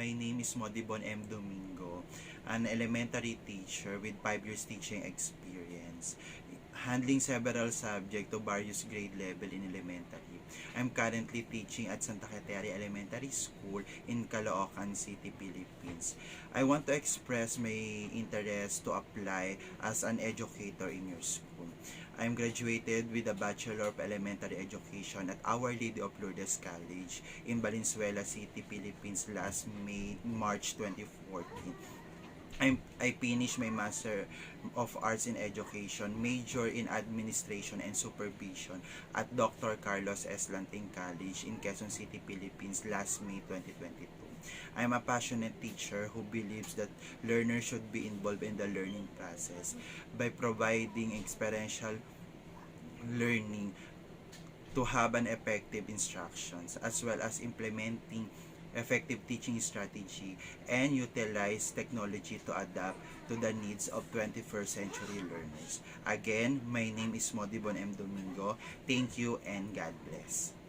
My name is Modibon M. Domingo, an elementary teacher with 5 years teaching experience, handling several subjects to various grade level in elementary. I'm currently teaching at Santa Caterina Elementary School in Caloocan City, Philippines. I want to express my interest to apply as an educator in your school. I'm graduated with a Bachelor of Elementary Education at Our Lady of Lourdes College in Valenzuela City, Philippines last March 2014. I finished my Master of Arts in Education, major in Administration and Supervision at Dr. Carlos S. Lanting College in Quezon City, Philippines last May 2022. I'm a passionate teacher who believes that learners should be involved in the learning process by providing experiential learning to have an effective instructions as well as implementing effective teaching strategy and utilize technology to adapt to the needs of 21st century learners. Again, my name is Modibon M. Domingo. Thank you and God bless.